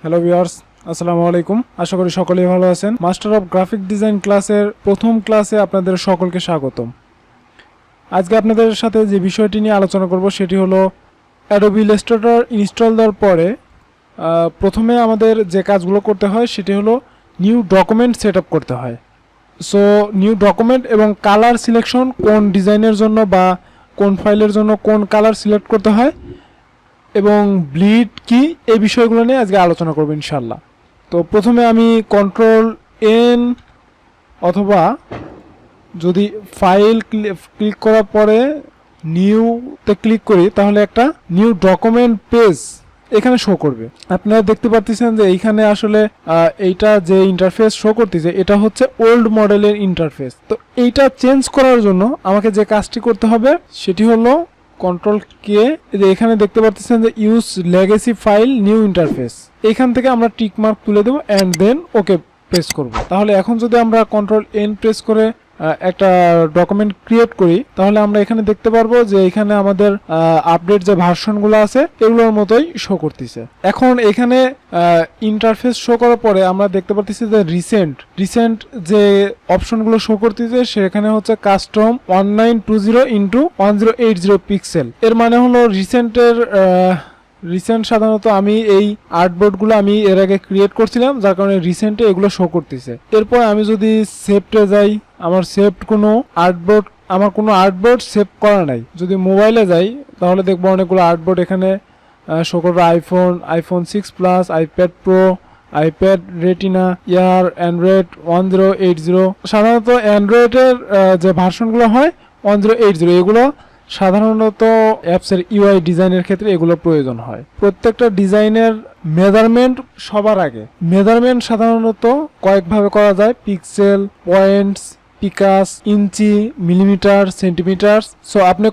Hello viewers, আসসালামু আলাইকুম। আশা করি সকলেই ভালো আছেন। মাস্টার অফ গ্রাফিক ডিজাইন ক্লাসের প্রথম ক্লাসে আপনাদের সকলকে স্বাগতম। আজকে আপনাদের সাথে যে বিষয়টি নিয়ে আলোচনা করব সেটি হলো অ্যাডোবি ইলাস্ট্রেটর ইনস্টল দেওয়ার পরে প্রথমে আমাদের যে কাজগুলো করতে হয় সেটি হলো নিউ ডকুমেন্ট সেট আপ করতে হয়। সো নিউ ডকুমেন্ট এবং কালার সিলেকশন, কোন ডিজাইনের জন্য বা কোন ফাইলের জন্য কোন কালার সিলেক্ট করতে হয় এবং ব্লিড কি, এই বিষয়গুলো নিয়ে আজকে আলোচনা করব ইনশাল্লাহ। তো প্রথমে আমি Ctrl+N অথবা যদি ফাইল ক্লিক করার পরে নিউতে ক্লিক করি তাহলে একটা নিউ ডকুমেন্ট পেজ এখানে শো করবে। আপনারা দেখতে পাচ্ছেন যে এইখানে আসলে এইটা যে ইন্টারফেস শো করতেছে এটা হচ্ছে ওল্ড মডেলের ইন্টারফেস। তো এইটা চেঞ্জ করার জন্য আমাকে যে কাজটি করতে হবে সেটি হলো Ctrl+K, যে এখানে দেখতে পাচ্ছেন যে use legacy file new interface, এইখান থেকে আমরা টিক মার্ক তুলে দেব এন্ড দেন ওকে প্রেস করব। তাহলে এখন যদি আমরা Ctrl+N প্রেস করে একটা ডকুমেন্ট ক্রিয়েট করি তাহলে আমরা এখানে দেখতে পারবো যে এখানে আমাদের আপডেট যে ভার্সনগুলো আছে এগুলোর মতোই শো করতেছে। এখন এখানে ইন্টারফেস শো করার পরে আমরা দেখতে পাচ্ছি যে রিসেন্ট যে অপশনগুলো শো করতেছে সেখানে হচ্ছে কাস্টম 1920x1080 পিক্সেল। এর মানে হলো রিসেন্ট সাধারণত আমি এই আর্টবোর্ডগুলো আমি এর আগে ক্রিয়েট করছিলাম, যার কারণে রিসেন্টে এগুলো শো করতেছে। এরপর আমি যদি সেভে যাই, আমার সেভড কোনো আর্টবোর্ড সেভ করা নাই। যদি মোবাইলে যাই তাহলে দেখবো অনেকগুলো আর্টবোর্ড এখানে শো করবে, iPhone 6 plus, iPad pro, iPad retina, Android 1080। সাধারণত অ্যান্ড্রয়েডের যে ভার্সনগুলো হয় 1080, এগুলো সাধারণত অ্যাপসের ইউআই ডিজাইনের ক্ষেত্রে এগুলো প্রয়োজন হয়। প্রত্যেকটা ডিজাইনের মেজারমেন্ট সবার আগে, মেজারমেন্ট সাধারণত কয়েকভাবে করা যায়: পিক্সেল, পয়েন্টস, পিকাস, ইঞ্চি, মিলিমিটার, সেন্টিমিটার। সো আপনি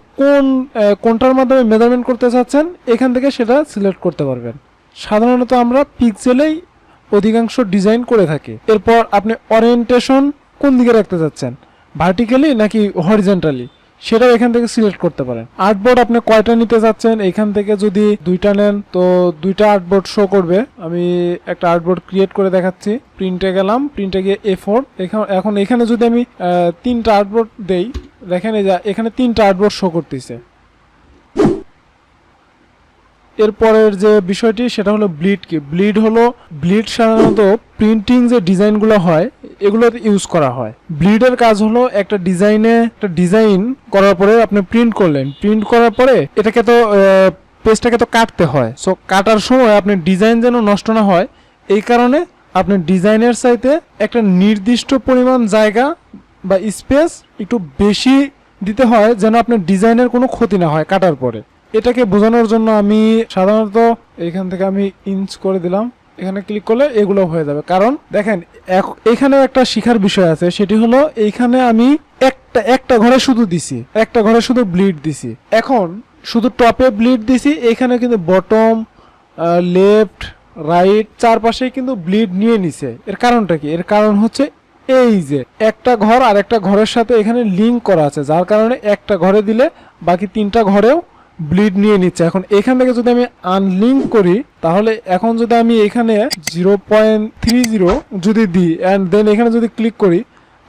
কোনটার মাধ্যমে মেজারমেন্ট করতে চাচ্ছেন এখান থেকে সেটা সিলেক্ট করতে পারবেন। সাধারণত আমরা পিক্সেলেই অধিকাংশ ডিজাইন করে থাকি। এরপর আপনি ওরিয়েন্টেশন কোন দিকে রাখতে চাচ্ছেন, ভার্টিক্যালি নাকি হরিজন্টালি, সেটাও এখান থেকে সিলেক্ট করতে পারেন। আর্টবোর্ড আপনি কয়টা নিতে চাচ্ছেন, এখান থেকে যদি দুইটা নেন তো দুইটা আর্টবোর্ড শো করবে। আমি একটা আর্টবোর্ড ক্রিয়েট করে দেখাচ্ছি। প্রিন্টে গেলাম, প্রিন্টে গিয়ে A4। এখন এখানে যদি আমি তিনটা আর্টবোর্ড দেই, দেখেন এই যে এখানে তিনটা আর্টবোর্ড শো করতেছে। এরপরের যে বিষয়টি সেটা হলো ব্লিড কি। ব্লিড সাধারণত প্রিন্টিং যে ডিজাইনগুলো হয় এগুলোতে ইউজ করা হয়। ব্লিডের কাজ হলো একটা ডিজাইন করার পরে আপনি প্রিন্ট করলেন, প্রিন্ট করার পরে এটাকে তো পেজটাকে তো কাটতে হয়। সো কাটার সময় আপনি ডিজাইন যেন নষ্ট না হয় এই কারণে আপনি ডিজাইনের চাইতে একটা নির্দিষ্ট পরিমাণ জায়গা বা স্পেস একটু বেশি দিতে হয় যেন আপনার ডিজাইনের কোনো ক্ষতি না হয় কাটার পরে। এটাকে বোঝানোর জন্য আমি সাধারণত এখান থেকে আমি ইঞ্চ করে দিলাম, এখানে ক্লিক করলে এগুলো হয়ে যাবে। কারণ দেখেন এখানেও একটা শিখার বিষয় আছে, সেটি হলো এইখানে আমি একটা ঘরে শুধু দিছি, একটা ঘরে শুধু ব্লিড দিছি। এখন শুধু টপে ব্লিড দিছি, এখানে কিন্তু বটম, লেফট, রাইট চারপাশেই কিন্তু ব্লিড নিয়ে নিছে। এর কারণটা কি? এর কারণ হচ্ছে এই যে একটা ঘর আর একটা ঘরের সাথে এখানে লিঙ্ক করা আছে, যার কারণে একটা ঘরে দিলে বাকি তিনটা ঘরেও ব্লিড নিয়ে নিচ্ছে। এখন এখান থেকে যদি আমি আনলিঙ্ক করি তাহলে এখন যদি আমি এখানে 0.30 যদি দিই অ্যান্ড দেন এখানে যদি ক্লিক করি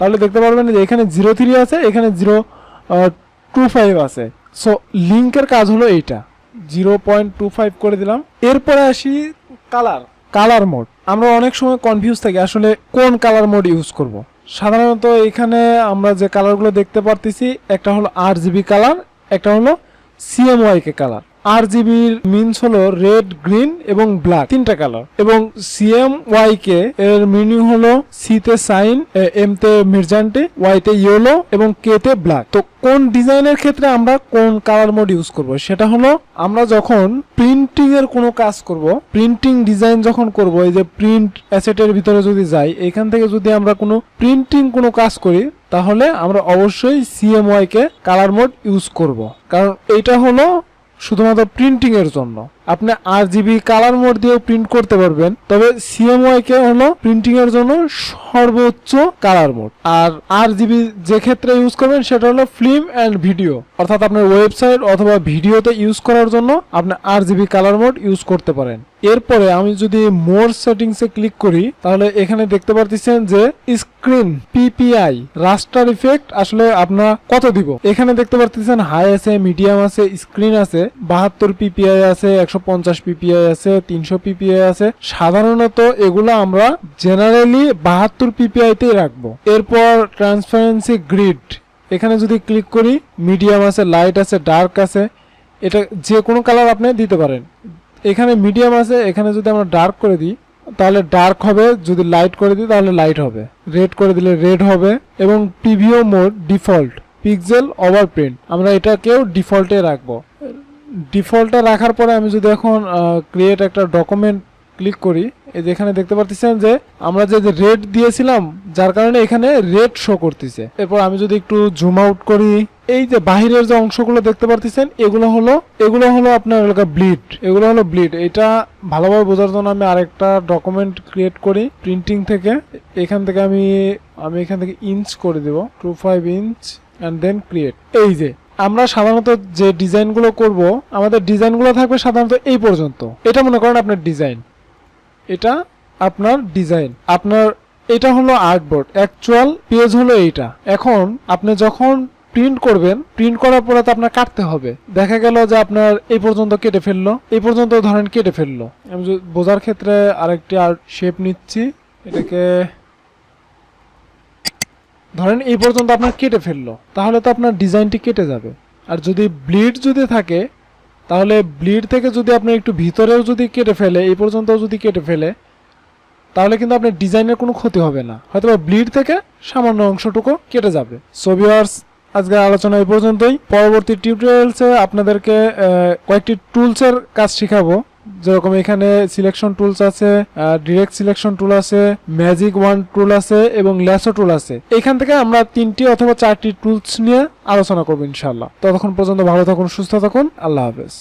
তাহলে দেখতে পারবেন যে এখানে 03 আছে, এখানে 0.25 আছে। সো লিঙ্কের কাজ হলো এইটা, 0.25 করে দিলাম। এরপরে আসি কালার মোড। আমরা অনেক সময় কনফিউজ থাকি আসলে কোন কালার মোড ইউজ করব। সাধারণত এখানে আমরা যে কালারগুলো দেখতে পারতেছি একটা হলো RGB কালার, একটা হলো CMYK কালার। RGBর মিনস হলো রেড, গ্রিন এবং ব্ল্যাক, তিনটা কালার। এবং CMYK এর মিনিং হলো সি তে সাইন, এম তে মির্জান্টে, ওয়াই তে ইয়েলো এবং কে তে ব্ল্যাক। তো কোন ডিজাইনের ক্ষেত্রে আমরা কোন কালার মোড ইউজ করব সেটা হলো আমরা যখন প্রিন্টিং এর কোনো কাজ করব, প্রিন্টিং ডিজাইন যখন করব, এই যে প্রিন্ট অ্যাসেটের ভিতরে যদি যাই, এখান থেকে যদি আমরা কোনো প্রিন্টিং কোনো কাজ করি তাহলে আমরা অবশ্যই CMYK কালার মোড ইউজ করব, কারণ এইটা হলো শুধুমাত্র প্রিন্টিং এর জন্য। আপনি RGB কালার মোড দিয়েও প্রিন্ট করতে পারবেন, তবে CMYK হলো প্রিন্টিং এর জন্য সর্বোচ্চ কালার মোড। আর RGB যে ক্ষেত্রে ইউজ করবেন সেটা হলো ফিল্ম এন্ড ভিডিও, অর্থাৎ আপনার ওয়েবসাইট অথবা ভিডিওতে ইউজ করার জন্য আপনি RGB কালার মোড ইউজ করতে পারেন। এরপরে আমি যদি মোর সেটিংসে ক্লিক করি তাহলে এখানে দেখতে পারতেছেন যে স্ক্রিন PPI রাস্টার ইফেক্ট আসলে আপনার কত দিব। এখানে দেখতে পারতেছেন হাই আছে, মিডিয়াম আছে, স্ক্রিন আছে, 72 PPI আছে, 150 PPI আছে, 300 PPI আছে। সাধারণত এগুলো আমরা জেনারেলি 72 PPI তেই রাখবো। এরপর ট্রান্সপারেন্সি গ্রিড এখানে যদি ক্লিক করি, মিডিয়াম আছে, লাইট আছে, ডার্ক আছে, এটা যে কোনো কালার আপনি দিতে পারেন। এখানে মিডিয়াম আছে, এখানে যদি আমরা ডার্ক করে দিই তাহলে ডার্ক হবে, যদি লাইট করে দিই তাহলে লাইট হবে, রেড করে দিলে রেড হবে। এবং preview mode default pixel over print আমরা এটাকেও ডিফল্টে রাখবো। ডিফল্টে রাখার পরে আমি যদি এখন ক্রিয়েট একটা ডকুমেন্ট ক্লিক করি, এই যে এখানে দেখতে পাচ্ছেন যে আমরা যে রেড দিয়েছিলাম যার কারণে এখানে রেড শো করতেছে। এরপর আমি যদি একটু জুম আউট করি, এই যে বাহিরের যে অংশগুলো দেখতে পাচ্ছেন এগুলো হলো আপনার ব্লিড, এগুলো হলো ব্লিড। এটা ভালোভাবে বোঝার জন্য আমি আরেকটা ডকুমেন্ট ক্রিয়েট করি প্রিন্টিং থেকে। এখান থেকে আমি এখান থেকে ইঞ্চ করে দেব 25 ইঞ্চ এন্ড দেন ক্রিয়েট। এই যে আমরা সাধারণত যে ডিজাইনগুলো করব আমাদের ডিজাইনগুলো থাকবে সাধারণত এই পর্যন্ত। এটা মনে করেন আপনার ডিজাইন, এটা আপনার ডিজাইন, আপনার এটা হলো আর্টবোর্ড, অ্যাকচুয়াল পেজ হলো এইটা। এখন আপনি যখন প্রিন্ট করবেন, প্রিন্ট করার পরে তো আপনার কাটতে হবে। দেখা গেল যে আপনার এই পর্যন্ত কেটে ফেললো, এই পর্যন্ত ধরেন কেটে ফেললো। আমি বোঝার ক্ষেত্রে আরেকটি আর্ট শেপ নিচ্ছি, এটাকে ধরেন এই পর্যন্ত আপনার কেটে ফেললো, তাহলে তো আপনার ডিজাইনটি কেটে যাবে। আর যদি ব্লিড যদি থাকে তাহলে ব্লিড থেকে যদি আপনি একটু ভিতরেও যদি কেটে ফেলে, এই পর্যন্তও যদি কেটে ফেলে, তাহলে কিন্তু আপনার ডিজাইনের কোনো ক্ষতি হবে না, হয়তো ব্লিড থেকে সামান্য অংশটুকু কেটে যাবে। সো ভিউয়ার্স, আজকের আলোচনা এই পর্যন্তই। পরবর্তী টিউটোরিয়ালসে আপনাদেরকে কয়েকটি টুলসের কাজ শিখাবো, যেরকম এখানে সিলেকশন টুলস আছে, ডিরেক্ট সিলেকশন টুল আছে, ম্যাজিক ওয়ান টুল আছে এবং ল্যাসো টুল আছে। এখান থেকে আমরা 3টি অথবা 4টি টুলস নিয়ে আলোচনা করবো ইনশাআল্লাহ। ততক্ষণ পর্যন্ত ভালো থাকুন, সুস্থ থাকুন, আল্লাহ হাফেজ।